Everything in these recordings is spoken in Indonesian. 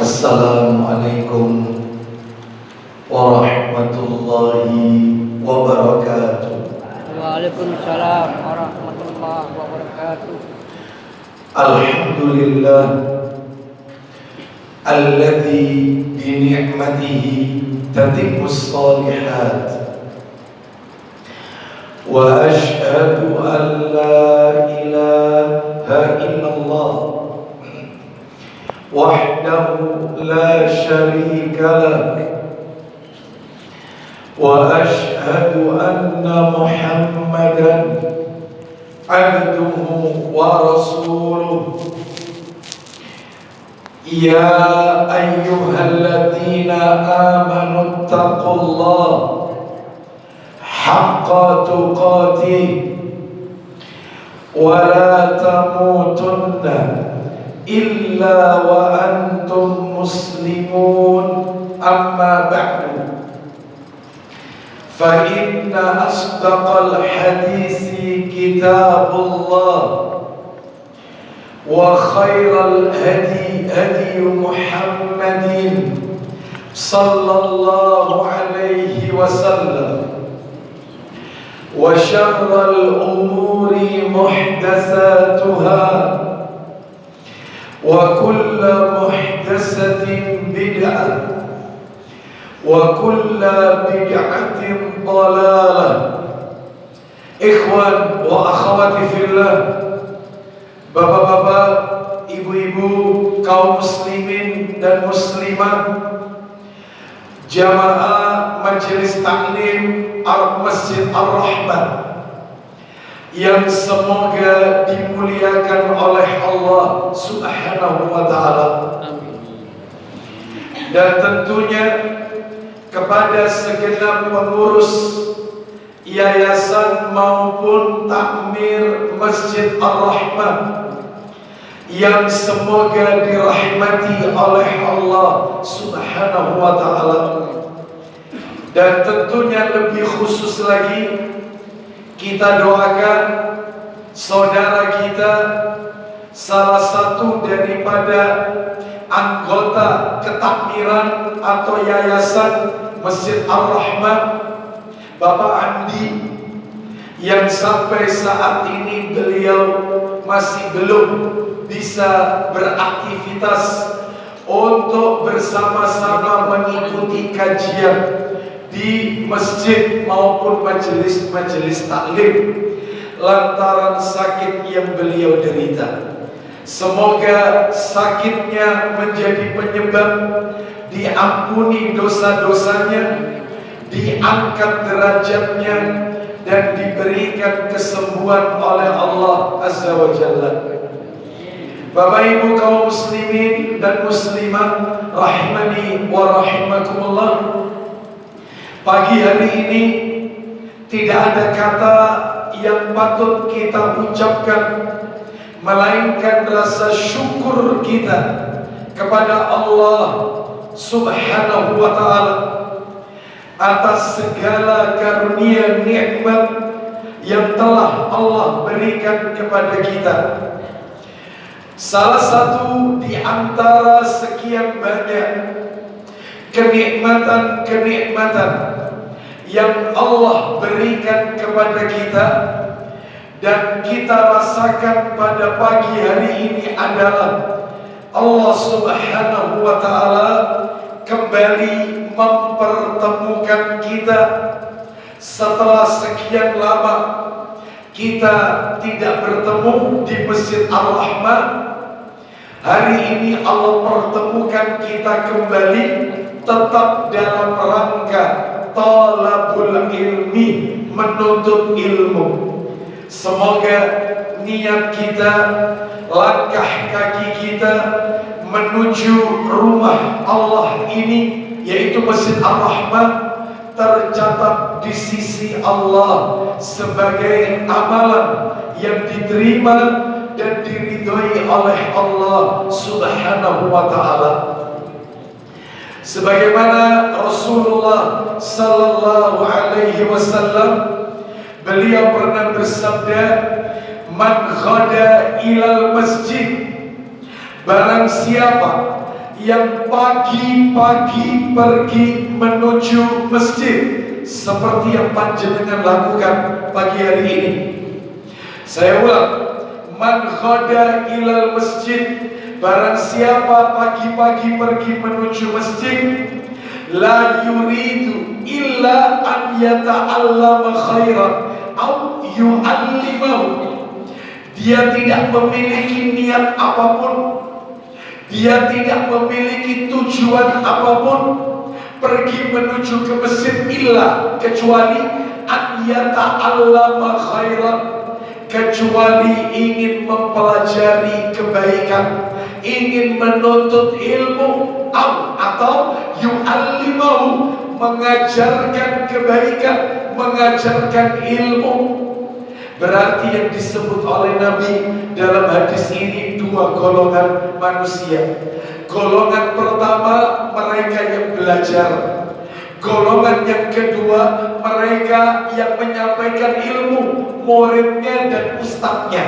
Assalamualaikum warahmatullahi wabarakatuh. Waalaikumsalam warahmatullahi wabarakatuh. Alhamdulillah alladzi bi ni'matihi tatimmus shalihat. Wa asyhadu an la ilaha illallah wahdahu la syarika lah. Wa asyhadu anna Muhammadan abduhu wa rasuluh. Ya ayyuhalladzina amanu taqullaha haqqa tuqatih wa la tamutunna illa wa antum muslimun. Amma ba'du, fa inna asdaqal hadisi kitabullah wa khairal hadi hadi Muhammadin sallallahu alaihi wasallam wa syarral umuri muhdatsatuha wa kullu muhdatsatin bid'ah wa kullu bid'atin dhalalah. Ikhwan wa akhwati fillah, bapak-bapak, ibu-ibu, kaum muslimin dan muslimah, jamaah majelis taklim Masjid Ar-Rahman yang semoga dimuliakan oleh Allah Subhanahu wa ta'ala. Dan tentunya kepada segenap pengurus yayasan maupun takmir Masjid Ar-Rahman yang semoga dirahmati oleh Allah Subhanahu wa ta'ala. Dan tentunya lebih khusus lagi kita doakan saudara kita, salah satu daripada anggota ketakmiran atau yayasan Masjid Ar-Rahman, Bapak Andi, yang sampai saat ini beliau masih belum bisa beraktivitas untuk bersama-sama mengikuti kajian di masjid maupun majelis taklim lantaran sakit yang beliau derita. Semoga sakitnya menjadi penyebab diampuni dosa-dosanya, diangkat derajatnya, dan diberikan kesembuhan oleh Allah Azza wa Jalla. Bapak Ibu kaum muslimin dan muslimah rahimani wa rahimakumullah, pagi hari ini tidak ada kata yang patut kita ucapkan melainkan rasa syukur kita kepada Allah Subhanahu wa ta'ala atas segala karunia nikmat yang telah Allah berikan kepada kita. Salah satu di antara sekian banyak kenikmatan-kenikmatan yang Allah berikan kepada kita dan kita rasakan pada pagi hari ini adalah Allah Subhanahu wa ta'ala kembali mempertemukan kita setelah sekian lama kita tidak bertemu di Masjid Ar-Rahman. Hari ini Allah pertemukan kita kembali, tetap dalam rangka talabul ilmi, menuntut ilmu. Semoga niat kita, langkah kaki kita menuju rumah Allah ini, yaitu Masjid Ar-Rahman, tercatat di sisi Allah sebagai amalan yang diterima dan diridhoi oleh Allah Subhanahu wa ta'ala. Sebagaimana Rasulullah sallallahu alaihi wasallam, beliau pernah bersabda, Man ghada ilal masjid, barang siapa yang pagi-pagi pergi menuju masjid, seperti yang panjenengan lakukan pagi hari ini. Saya ulang, man ghada ilal masjid, barang siapa pagi-pagi pergi menuju masjid, la yuridu illa an yata'allama khairan au yu'allimahu, dia tidak memiliki niat apapun, dia tidak memiliki tujuan apapun pergi menuju ke masjid illa, kecuali an yata'allama khairan, kecuali ingin mempelajari kebaikan, ingin menuntut ilmu, atau yu'allimahu, mengajarkan kebaikan, mengajarkan ilmu. Berarti yang disebut oleh Nabi dalam hadis ini dua golongan manusia. Golongan pertama, mereka yang belajar. Golongan yang kedua, mereka yang menyampaikan ilmu, muridnya dan ustadznya.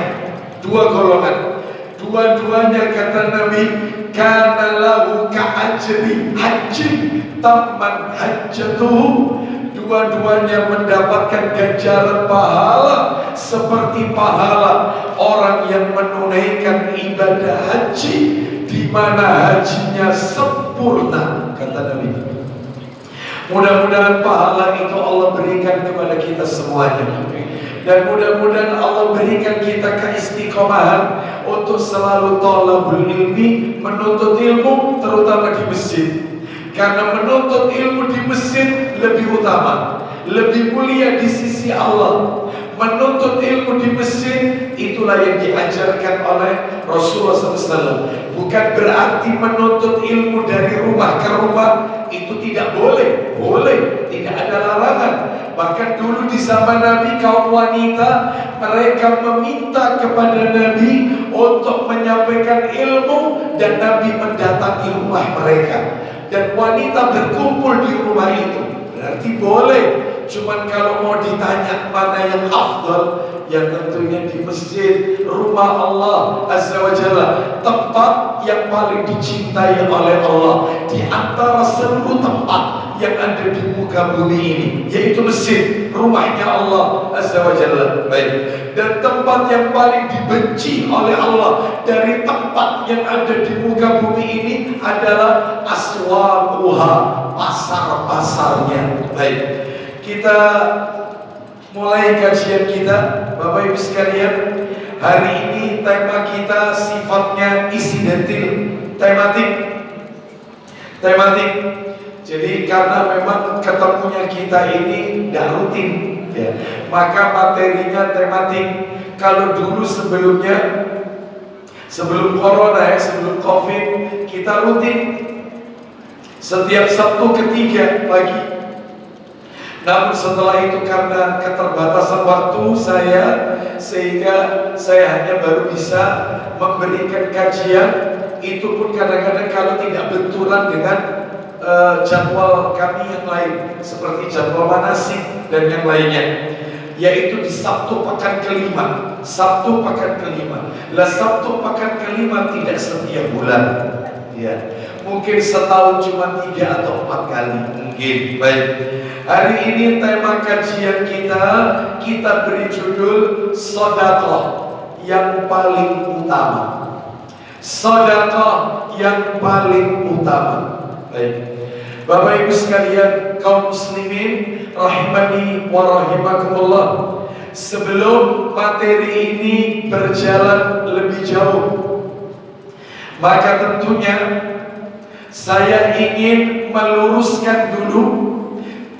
Dua golongan. Dua-duanya kata Nabi, kana lahu ka'ajri hajjin tamman hajjatuhu. Dua-duanya mendapatkan ganjaran pahala seperti pahala orang yang menunaikan ibadah haji, di mana hajinya sempurna, kata Nabi. Mudah-mudahan pahala itu Allah berikan kepada kita semuanya. Dan mudah-mudahan Allah berikan kita keistiqomahan untuk selalu thalabul ilmi, menuntut ilmu terutama di masjid. Karena menuntut ilmu di masjid lebih utama, lebih mulia di sisi Allah. Menuntut ilmu di masjid itulah yang diajarkan oleh Rasulullah SAW. Bukan berarti menuntut ilmu dari rumah ke rumah itu tidak boleh. Boleh, tidak ada larangan. Bahkan dulu di zaman Nabi, kaum wanita mereka meminta kepada Nabi untuk menyampaikan ilmu, dan Nabi mendatangi rumah mereka, dan wanita berkumpul di rumah itu. Berarti boleh. Cuman kalau mau ditanya mana yang afdal, yang tentunya di masjid, rumah Allah Azza wa Jalla, tempat yang paling dicintai oleh Allah di antara seluruh tempat yang ada di muka bumi ini, yaitu masjid, rumahnya Allah Azza wa Jalla. Baik. Dan tempat yang paling dibenci oleh Allah dari tempat yang ada di muka bumi ini adalah aswaquha, pasar-pasarnya. Baik. Kita mulai kajian kita, Bapak Ibu sekalian. Hari ini tema kita sifatnya insidentil, tematik. Jadi karena memang ketemunya kita ini tidak rutin, ya, maka materinya tematik. Kalau dulu sebelum corona, sebelum COVID, kita rutin setiap Sabtu ketiga pagi. Namun setelah itu karena keterbatasan waktu saya, sehingga saya hanya baru bisa memberikan kajian. Itu pun kadang-kadang kalau tidak benturan dengan jadwal kami yang lain, seperti jadwal manasik dan yang lainnya, yaitu di Sabtu pekan kelima. Sabtu pekan kelima. Lah Sabtu pekan kelima tidak setiap bulan, ya. Mungkin setahun cuma 3 atau 4 kali mungkin. Baik. Hari ini tema kajian kita beri judul sedekah yang paling utama. Sedekah yang paling utama. Baik. Bapak Ibu sekalian, kaum muslimin rahimani wa rahimakumullah. Sebelum materi ini berjalan lebih jauh, maka tentunya saya ingin meluruskan dulu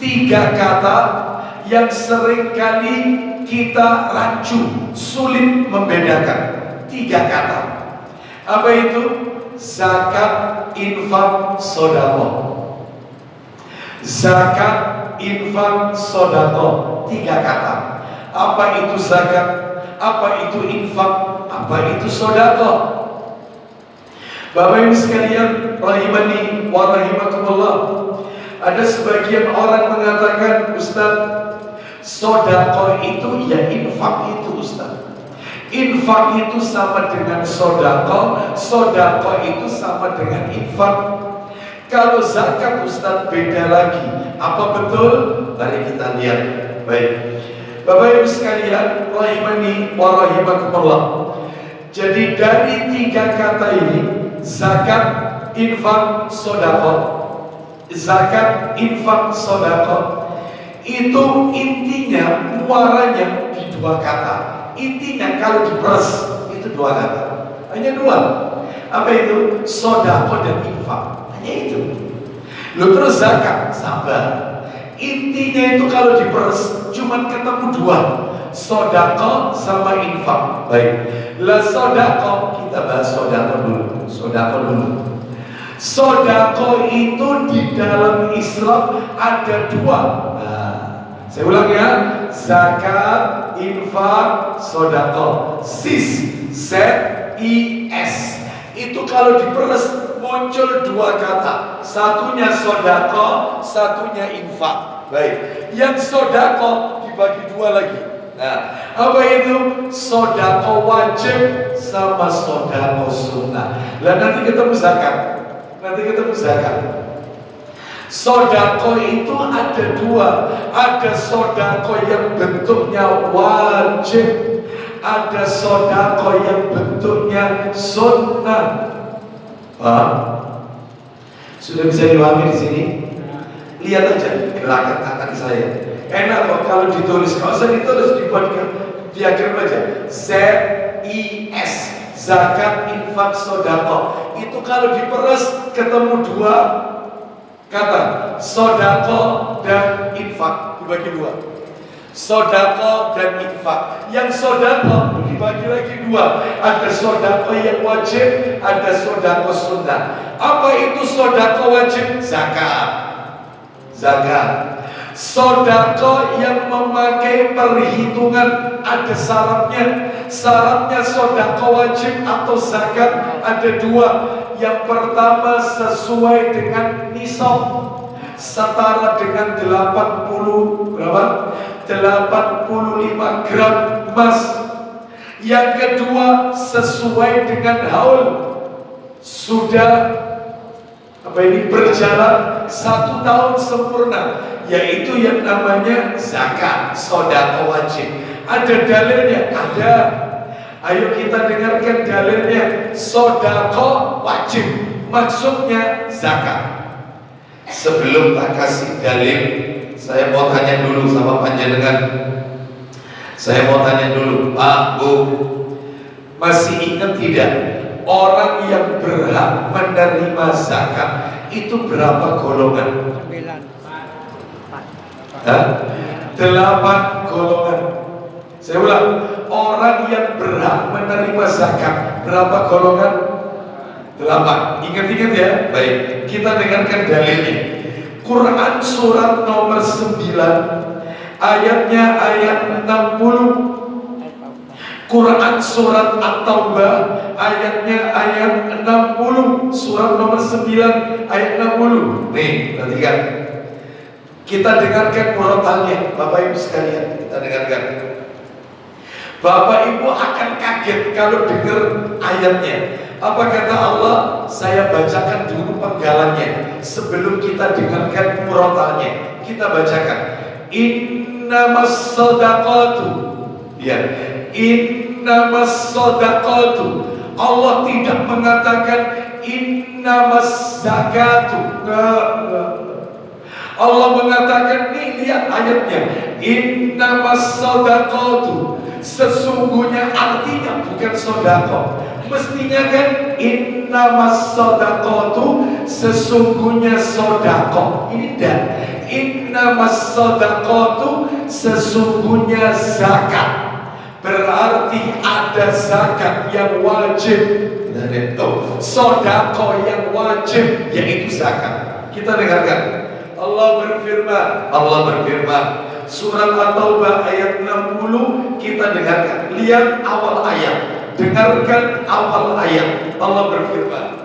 3 kata yang seringkali kita rancu, sulit membedakan. 3 kata. Apa itu? Zakat, infak, sedekah. Zakat, infak, sedekah. 3 kata. Apa itu zakat? Apa itu infak? Apa itu sedekah? Bapak Ibu sekalian rahimani wa rahimakumullah. Ada sebagian orang mengatakan, Ustaz, sedekah itu ya infak itu, Ustaz. Infak itu sama dengan sodako, sodako itu sama dengan infak. Kalau zakat Ustaz beda lagi. Apa betul? Mari kita lihat. Baik, Bapak Ibu sekalian, rahimani wa rahimakumullah. Jadi dari tiga kata ini, zakat, infak, sodako, zakat, infak, sodako, itu intinya muaranya di dua kata. Intinya kalau diperas itu dua kata, hanya dua. Apa itu? Sodako dan infak, hanya itu. Lalu terus zakat, sabar. Intinya itu kalau diperas cuma ketemu dua, sodako sama infak. Baik, lah sodako, kita bahas sodako dulu. Sodako dulu. Sodako itu di dalam Islam ada dua. Nah, saya ulang ya, zakat, infak, sodako. SIS. Itu kalau diperas muncul dua kata. Satunya sodako, satunya infak. Baik, yang sodako dibagi dua lagi. Nah, apa itu? Sodako wajib sama sodako sunnah. Lah nanti ketemu zakat. Sodako itu ada dua. Ada sodako yang bentuknya wajib, ada sodako yang bentuknya sunnah. Paham? Sudah bisa dipahami di sini? Lihat aja gerakan tangan saya. Enak kok kalau ditulis. Kalau usah ditulis, dibuat diagram aja. ZIS, zakat, infak, sodako. Itu kalau diperas ketemu dua kata, sodako dan infak, dibagi dua. Sodako dan infak. Yang sodako dibagi lagi dua. Ada sodako yang wajib, ada sodako sunnah. Apa itu sodako wajib? Zakat. Sodako yang memakai perhitungan, ada syaratnya. Syaratnya sodako wajib atau zakat ada dua. Yang pertama sesuai dengan nisab, setara dengan 85 gram emas. Yang kedua sesuai dengan haul, sudah berjalan 1 tahun sempurna, yaitu yang namanya zakat, sodako wajib. Ada dalilnya? Ada. Ayo kita dengarkan dalilnya. Sodako wajib, maksudnya zakat. Sebelum tak kasih dalil, saya mau tanya dulu sama panjenengan. Saya mau tanya dulu, Pak, Bu, masih ingat tidak orang yang berhak menerima zakat itu berapa golongan? 8 golongan. Saya ulang, orang yang berhak menerima zakat berapa golongan? 8. Ingat-ingat ya. Baik, kita dengarkan dalilnya. Quran surat nomor 9, ayatnya ayat 60. Quran surat At-Taubah ayatnya ayat 60. Surat nomor 9 ayat 60. Nih, perhatikan. Kita dengarkan murotalnya, Bapak Ibu sekalian. Kita dengarkan. Bapak Ibu akan kaget kalau dengar ayatnya. Apa kata Allah? Saya bacakan dulu penggalannya sebelum kita dengarkan murotalnya. Kita bacakan. Innamas shadaqatu. Ya. Innamas shadaqatu. Allah tidak mengatakan innamas zakatu. Allah mengatakan, nih lihat ayatnya, innamas shadaqatu. Sesungguhnya artinya bukan sodako. Mestinya kan innamas shadaqatu, sesungguhnya sodako. Ini tidak. Innamas shadaqatu, sesungguhnya zakat. Berarti ada zakat yang wajib. Sodako yang wajib, yaitu zakat. Kita dengarkan. Allah berfirman, surat At-Taubah ayat 60. Kita dengarkan. Lihat awal ayat. Dengarkan awal ayat. Allah berfirman,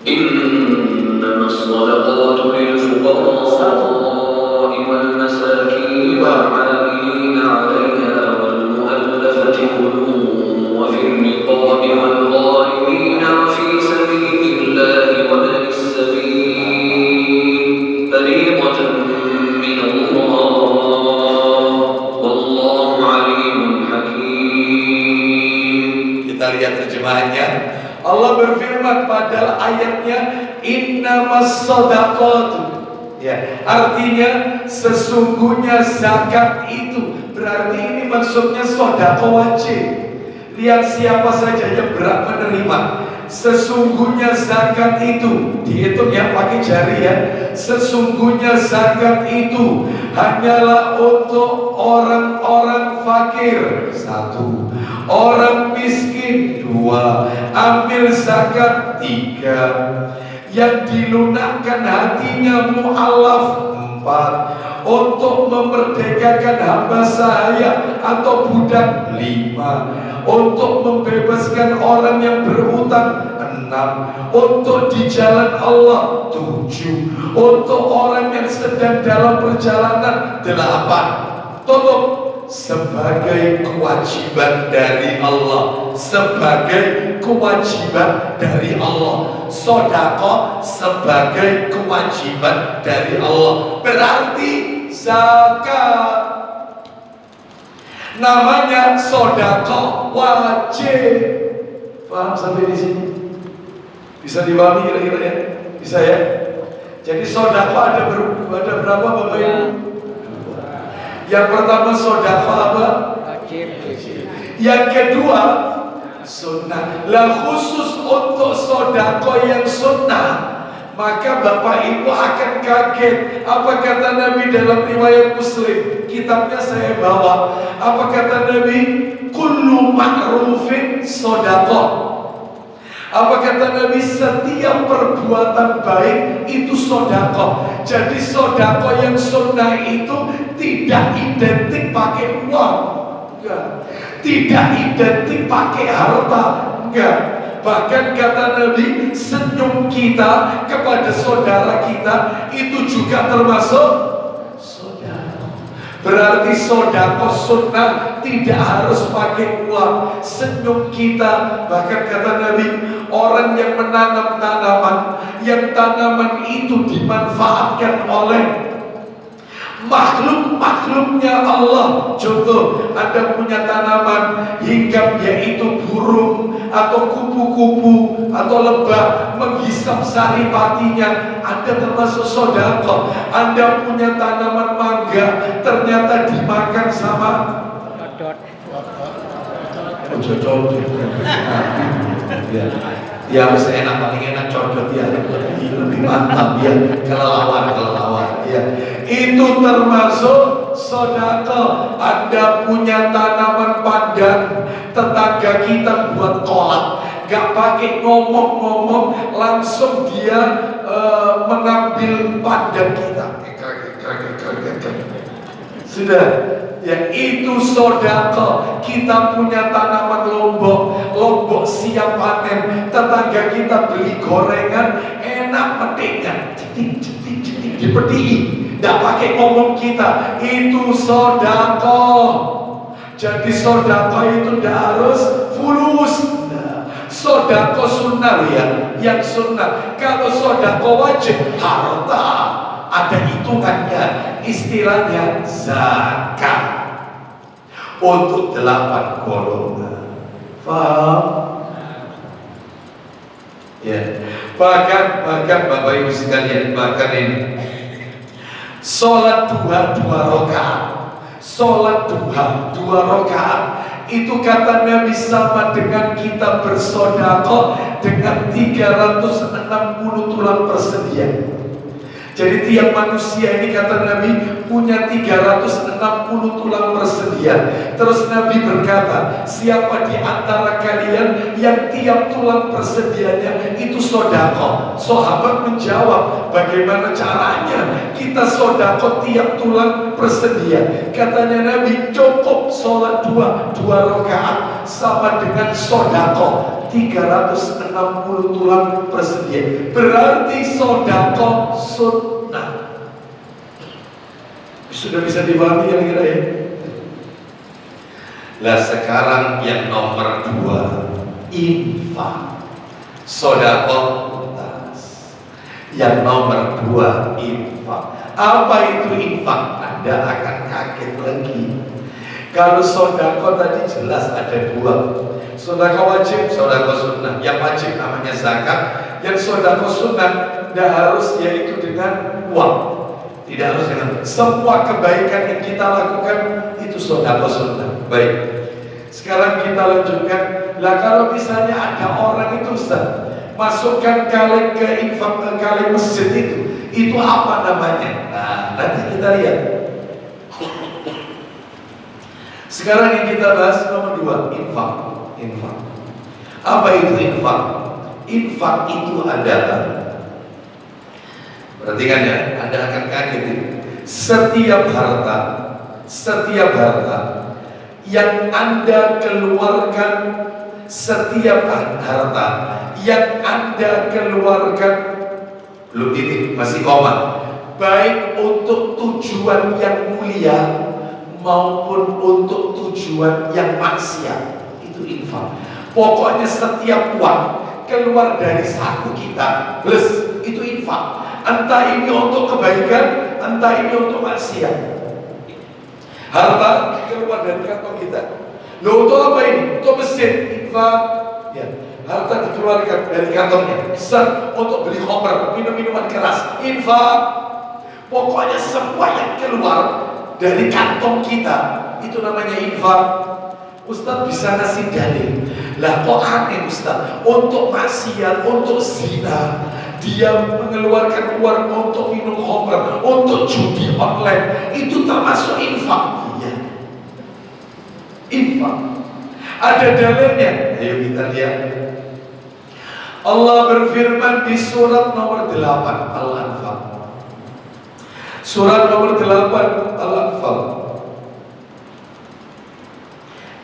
Innamas shadaqatu lil fuqara'i wal masakin wal 'amilina 'alayha wal mu'allafati qulubuhum وفي الرقاب والغارمين وفي سبيل الله وابن السبيل فريضة من الله والله عليم حكيم. Kita lihat terjemahannya. Allah berfirman pada ayatnya, innamas shadaqatu. Ya, artinya sesungguhnya zakat itu. Berarti ini maksudnya sedekah wajib. Lihat siapa saja yang berhak menerima. Sesungguhnya zakat itu, dihitung ya pakai jari ya. Sesungguhnya zakat itu hanyalah untuk orang-orang fakir, satu. Orang miskin, dua. Ambil zakat, tiga. Yang dilunakkan hatinya mu'alaf, empat. Untuk memerdekakan hamba sahaya atau budak, lima. Untuk membebaskan orang yang berhutang, enam. Untuk di jalan Allah, tujuh. Untuk orang yang sedang dalam perjalanan, delapan. Tutup. Sebagai kewajiban dari Allah, sebagai kewajiban dari Allah. Sedekah sebagai kewajiban dari Allah. Berarti zakat namanya sedekah wajib. Paham sampai di sini? Bisa dipahami kira-kira ya? Bisa ya? Jadi sedekah ada berapa Bapak Ibu? Yang pertama sedekah apa? Wajib. Yang kedua sunnah. Lah khusus untuk sedekah yang sunnah, maka Bapak Ibu akan kaget. Apa kata Nabi dalam riwayat Muslim? Kitabnya saya bawa. Apa kata Nabi? Kullu ma'rufin sedekah. Apa kata Nabi? Setiap perbuatan baik itu sedekah. Jadi sedekah yang sunnah itu tidak identik pakai uang, enggak. Tidak identik pakai harta, enggak. Bahkan kata Nabi, senyum kita kepada saudara kita itu juga termasuk sedekah. Berarti sedekah sunnah tidak harus pakai uang. Senyum kita, bahkan kata Nabi, orang yang menanam tanaman, yang tanaman itu dimanfaatkan oleh makhluk-makhluknya Allah. Contoh, Anda punya tanaman hinggap, yaitu burung atau kupu-kupu atau lebah menghisap saripatinya, Anda termasuk sedekah. Anda punya tanaman mangga, ternyata dimakan sama codot. Ya harus enak, paling enak codot ya, lebih mantap ya, kelelawar ya. Itu termasuk sedekah. Anda punya tanaman pandan, tetangga kita buat kolak, gak pakai ngomong-ngomong, langsung dia mengambil pandan kita. Sudah. Ya itu sedekah. Kita punya tanaman lombok siap panen, tetangga kita beli gorengan, enak petiknya, cetik dipedii, tidak pakai ngomong kita, itu sedekah. Jadi sedekah itu tidak harus fulus. Sedekah sunnah ya, yang sunnah. Kalau sedekah wajib, harta ada hitungannya, istilahnya zakat. Untuk 8 golongan. Paham? Ya. Bahkan Bapak Ibu sekalian, bahkan ini sholat duha 2 rakaat. Sholat duha 2 rakaat itu kata Nabi sama dengan kita bersedekah dengan 360 tulang persediaan. Jadi tiap manusia ini kata Nabi punya 360 tulang persediaan. Terus Nabi berkata, siapa di antara kalian yang tiap tulang persediaannya itu sedekah? Sahabat menjawab, bagaimana caranya kita sedekah tiap tulang persediaan? Katanya Nabi, cukup sholat 2 rakaat sama dengan sedekah 360 tulang persediaan. Berarti sedekah sunnah. Sudah bisa dipahami kira-kira ya? Lah sekarang yang nomor 2, infak. Sedekah tuntas. Yang nomor 2, infak. Apa itu infak? Anda akan kaget lagi. Kalau sedekah tadi jelas ada 2. Sedekah wajib, sedekah sunnah. Yang wajib namanya zakat, yang sedekah sunnah tidak harus yaitu dengan uang. Tidak harus dengan semua kebaikan yang kita lakukan itu sedekah sunnah. Baik. Sekarang kita lanjutkan. Lah kalau misalnya ada orang itu Ustaz, masukkan kaleng ke infak ke kaleng masjid itu apa namanya? Nah, nanti kita lihat. Sekarang yang kita bahas nomor 2, infak. Infak. Apa itu infak? Infak itu adalah, perhatikan ya, Anda akan kaget ini. Setiap harta yang Anda keluarkan, setiap harta yang Anda keluarkan, belum titik, masih koma, baik untuk tujuan yang mulia maupun untuk tujuan yang maksiat, itu infak. Pokoknya setiap uang keluar dari saku kita, plus itu infak. Entah ini untuk kebaikan, entah ini untuk maksiat. Harta keluar dari kantong kita. Loh, untuk apa ini? Untuk masjid, infak. Ya, harta dikeluarkan dari kantongnya. Untuk beli khamr, minum-minuman keras, infak. Pokoknya semua yang keluar dari kantong kita itu namanya infak. Ustaz bisa ngasih dalil. Lah kok aneh Ustaz? Untuk maksiat, untuk zina, dia mengeluarkan uang untuk minum khamr, untuk judi online, itu termasuk infak. Iya. Infak. Ada dalilnya. Ayo kita lihat. Allah berfirman di surat nomor 8 Al-Anfal. Surat nomor 8 Al-Anfal.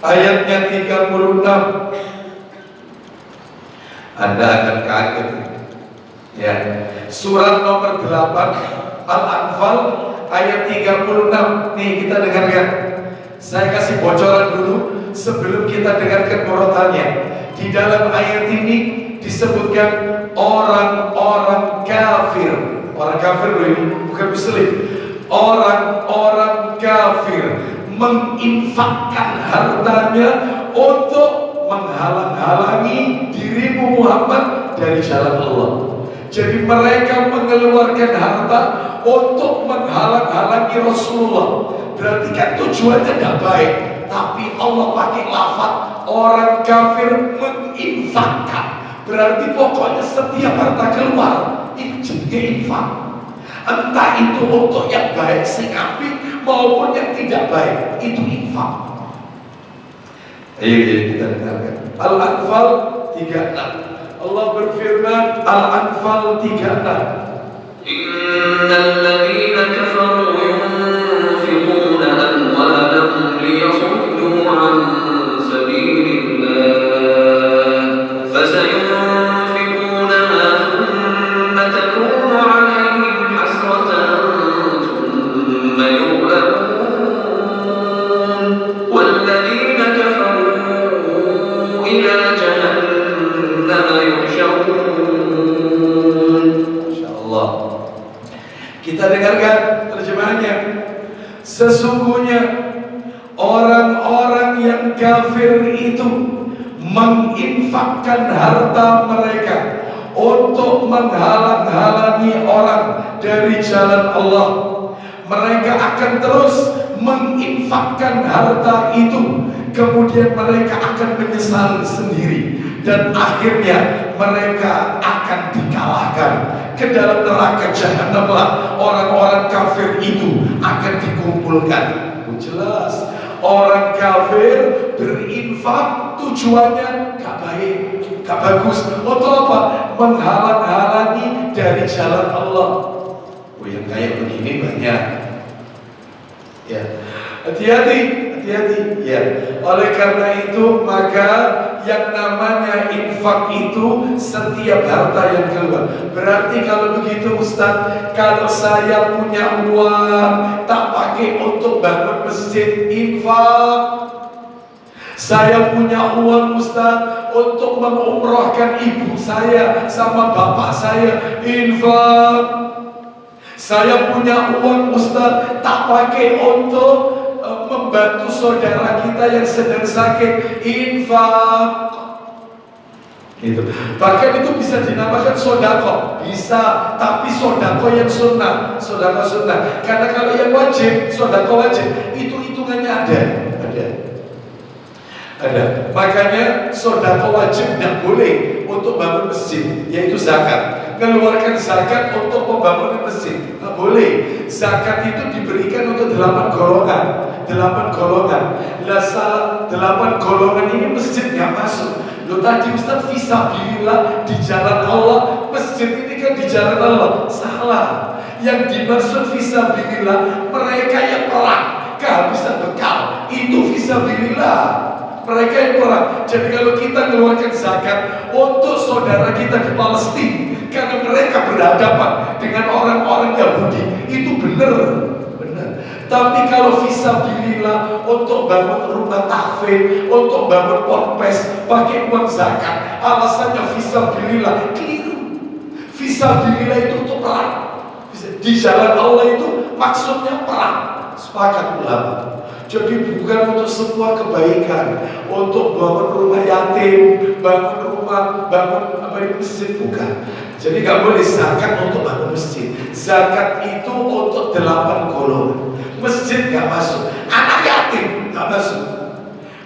Ayatnya 36. Anda akan kaget. Ya. Surat nomor 8 Al-Anfal ayat 36. Nih kita dengarkan. Saya kasih bocoran dulu sebelum kita dengarkan murotalnya. Di dalam ayat ini disebutkan orang-orang kafir. Orang kafir ini bukan muslim. Orang-orang kafir menginfakkan hartanya untuk menghalang-halangi dirimu Muhammad dari jalan Allah. Jadi mereka mengeluarkan harta untuk menghalang-halangi Rasulullah. Berarti kan tujuannya tidak baik, tapi Allah pakai lafaz orang kafir menginfakkan. Berarti pokoknya setiap harta keluar itu juga infak. Entah itu untuk yang baik sing apik maupun yang tidak baik, itu infak. Ayo kita dengarkan. Al-Anfal 36. Allah berfirman, Al-Anfal 36. Innal ladzina kafaru yunfiquna amwalahum liyasuddu an sabilillah fasayunfiqunaha thumma takunu alaihim hasratan thumma yughlabun walladzina kafaru ila jahannam yuhsyarun. Insyaallah. Kita dengarkan terjemahannya. Sesungguhnya orang-orang yang kafir itu menginfakkan harta mereka untuk menghalang-halangi orang dari jalan Allah. Mereka akan terus menginfakkan harta itu, kemudian mereka akan menyesal sendiri, dan akhirnya mereka akan dikalahkan. Ke dalam neraka jahanamlah orang-orang kafir itu akan dikumpulkan. Jelas orang kafir berinfak tujuannya gak baik, gak bagus. Untuk apa? Menghalang-halangi dari jalan Allah. Oh, yang kayak begini banyak. Ya, hati-hati, hati-hati. Ya, oleh karena itu maka yang namanya infak itu setiap harta yang keluar. Berarti kalau begitu Ustaz, kalau saya punya uang tak pakai untuk bangun masjid, infak. Saya punya uang Ustaz untuk mengumrohkan ibu saya sama bapak saya, infak. Saya punya uang Ustaz, tak pakai untuk membantu saudara kita yang sedang sakit, infak. Gitu. Bahkan itu bisa dinamakan sodako, bisa, tapi sodako yang sunnah, sodako sunnah. Karena kalau yang wajib, sodako wajib, itu hitungannya ada. Makanya sodako wajib tidak boleh untuk bangun masjid, yaitu zakat. Mengeluarkan zakat untuk membangun masjid nggak boleh. Zakat itu diberikan untuk 8 golongan. 8 golongan. Lah salah 8 golongan ini masjid nggak masuk. Loh tadi Ustaz fisabilillah di jalan Allah, masjid ini kan di jalan Allah. Salah. Yang dimaksud fisabilillah mereka yang perang, kehabisan bekal, itu fisabilillah. Mereka yang perang. Jadi kalau kita mengeluarkan zakat untuk saudara kita di Palestina, karena mereka berhadapan dengan orang-orang Yahudi, itu benar. Tapi kalau fisabilillah untuk bangun rumah tahfidz, untuk bangun ponpes, pakai uang zakat, alasannya fisabilillah, keliru. Fisabilillah itu untuk perang. Di jalan Allah itu maksudnya perang. Sepakat ulama. Jadi bukan untuk semua kebaikan, untuk bangun rumah yatim, bangun masjid, bukan. Jadi nggak boleh zakat untuk bangun masjid. Zakat itu untuk 8 golongan. Masjid nggak masuk, anak yatim nggak masuk,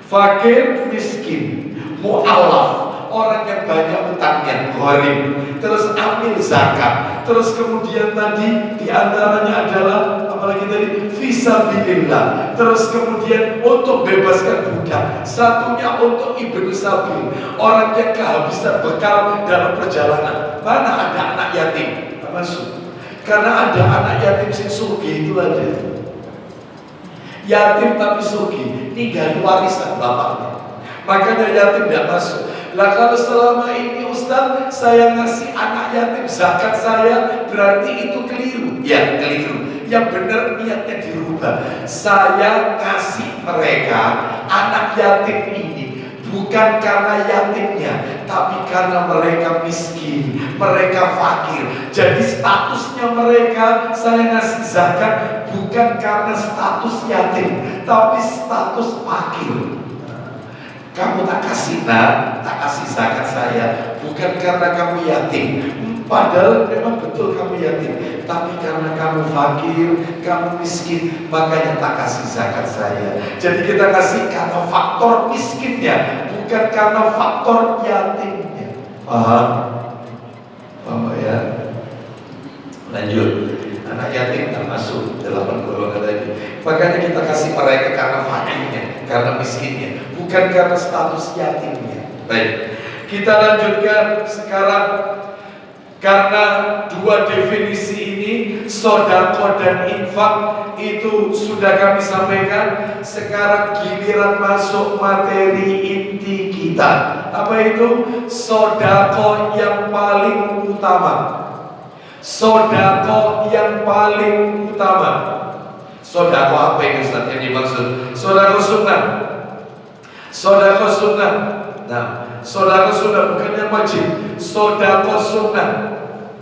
fakir miskin, mu'alaf, orang yang banyak utangnya, gharib, terus ambil zakat, terus kemudian tadi diantaranya adalah apalagi tadi fisabilillah, terus kemudian untuk bebaskan budak, satunya untuk ibnu sabil, orang yang kehabisan bekal dalam perjalanan. Mana ada anak yatim? Nggak masuk, karena ada anak yatim sing sugi itu ada. Yatim tapi sugi, tinggal warisan bapaknya. Makanya yatim tidak masuk. Lah kalau selama ini Ustaz saya ngasih anak yatim zakat saya, berarti itu keliru. Ya keliru. Yang benar niatnya dirubah. Saya kasih mereka anak yatim ini bukan karena yatimnya, tapi karena mereka miskin, mereka fakir. Jadi statusnya mereka saya ngasih zakat bukan karena status yatim, tapi status fakir. Kamu tak kasih zakat saya bukan karena kamu yatim, padahal memang betul kamu yatim, tapi karena kamu fakir, kamu miskin, makanya tak kasih zakat saya. Jadi kita kasih karena faktor miskinnya, bukan karena faktor yatimnya. Paham? Paham ya? Lanjut. Anak yatim tak masuk 8 golongan tadi. Makanya kita kasih mereka karena fakirnya, karena miskinnya, bukan karena status yatimnya. Baik, kita lanjutkan sekarang. Karena dua definisi ini, sodako dan infak, itu sudah kami sampaikan. Sekarang giliran masuk materi inti kita. Apa itu? Sodako yang paling utama. Sodako yang paling utama. Sodako apa yang Ustaz yang dimaksud? Sodako sunnah. Sodako sunnah. Nah, sodako sunnah bukan yang wajib. Sodako sunnah.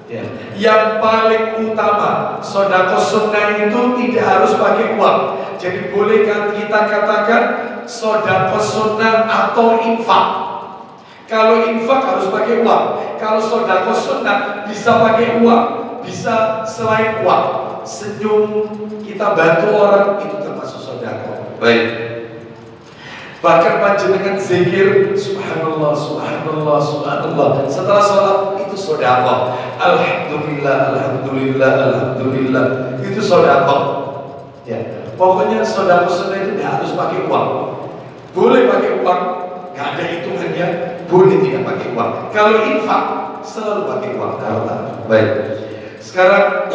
Ya. Yang paling utama, sodako sunnah itu tidak harus pakai uang. Jadi boleh kita katakan sodako sunnah atau infak. Kalau infak harus pakai uang. Kalau sodako sunnah bisa pakai uang, bisa selain uang. Senyum, kita bantu orang, itu termasuk sodako. Baik. Bahkan panjenengan zikir subhanallah, subhanallah, subhanallah setelah sholat, itu sodako. Alhamdulillah, alhamdulillah, alhamdulillah, itu sodako. Ya, pokoknya sodako sunnah itu tidak harus pakai uang. Boleh pakai uang, nggak ada hitungannya. Boleh tidak pakai uang. Kalau infak selalu pakai uang. Baik. Sekarang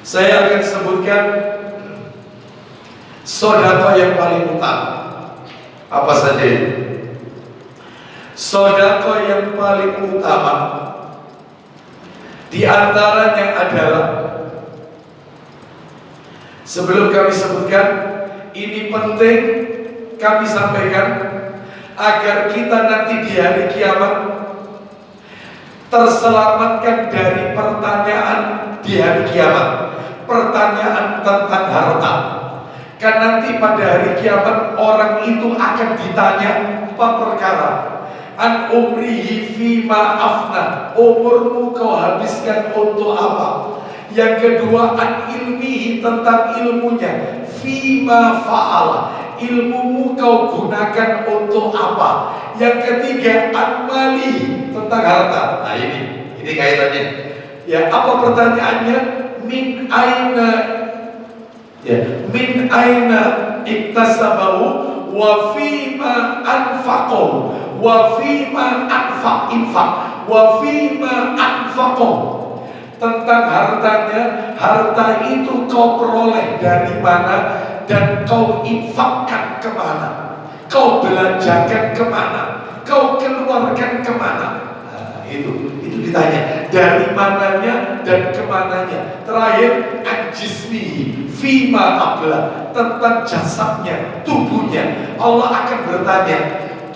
saya akan sebutkan sodako yang paling utama. Apa saja? Sodako yang paling utama di antaranya adalah, sebelum kami sebutkan, ini penting kami sampaikan agar kita nanti di hari kiamat terselamatkan dari pertanyaan di hari kiamat, pertanyaan tentang harta. Kan nanti pada hari kiamat orang itu akan ditanya 4 perkara. An umrihi fima afna, umurmu kau habiskan untuk apa? Yang kedua, an ilmihi, tentang ilmunya, fima fa'ala, ilmumu kau gunakan untuk apa? Yang ketiga, an malihi, tentang harta. Nah ini kaitannya. Ya, apa pertanyaannya? Min aina, ya, min aina iktasabahu wa fima anfaqahu wa fima infaq wa fima anfaqahu. Tentang hartanya, harta itu kau peroleh dari mana dan kau infakkan kemana, kau belanjakan kemana, kau keluarkan kemana. Nah, itu ditanya dari mananya dan kemananya. Terakhir, an-jismihi fima abla, tentang jasadnya, tubuhnya. Allah akan bertanya,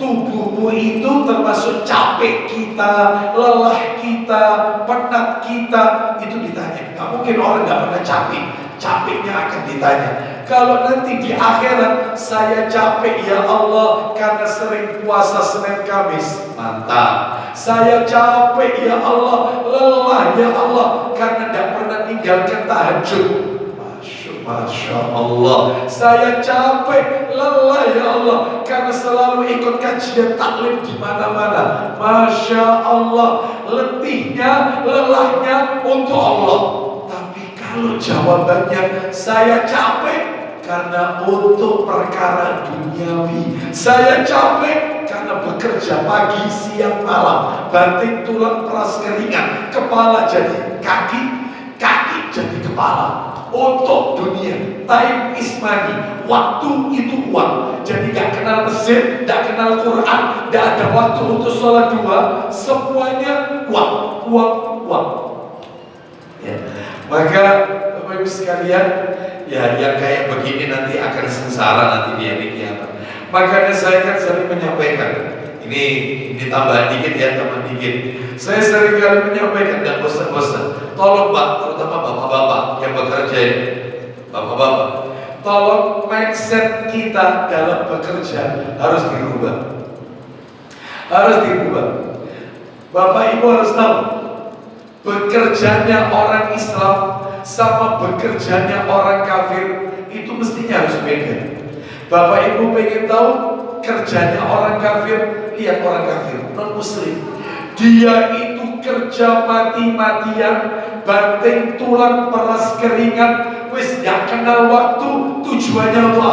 tubuhmu itu termasuk capek kita, lelah kita, penat kita, itu ditanya. Gak mungkin orang gak pernah capek, capeknya akan ditanya. Kalau nanti di akhirat, saya capek ya Allah karena sering puasa Senin Kamis, mantap. Saya capek ya Allah, lelah ya Allah karena tidak pernah tinggalkan tahajud. Masya Allah. Saya capek, lelah ya Allah karena selalu ikut kajian taklim di mana-mana. Masya Allah, letihnya, lelahnya untuk Allah. Tapi kalau jawabannya saya capek karena untuk perkara duniawi, saya capek karena bekerja pagi, siang, malam, banting tulang, peras keringat, kepala jadi kaki, kaki jadi kepala. Untuk dunia, time is money, waktu itu uang. Jadi gak kenal masjid, gak kenal Quran, gak ada waktu untuk sholat 2, semuanya uang, uang, uang. Ya. Maka Bapak Ibu sekalian, ya yang kayak begini nanti akan sengsara nanti di hari kiamat. Makanya saya kan sering menyampaikan, ini ditambah dikit ya, tambah dikit. Saya sering kali menyampaikan, gak bosan-bosan. Tolong Pak, terutama bapak-bapak yang bekerja ini, bapak-bapak, tolong mindset kita dalam bekerja harus dirubah. Harus dirubah. Bapak Ibu harus tahu, bekerjanya orang Islam sama bekerjanya orang kafir itu mestinya harus beda. Bapak Ibu pengen tahu kerjanya orang kafir, lihat orang kafir, non muslim. Dia itu kerja mati-matian, banting tulang, peras keringat, wis gak kenal waktu, tujuannya untuk apa?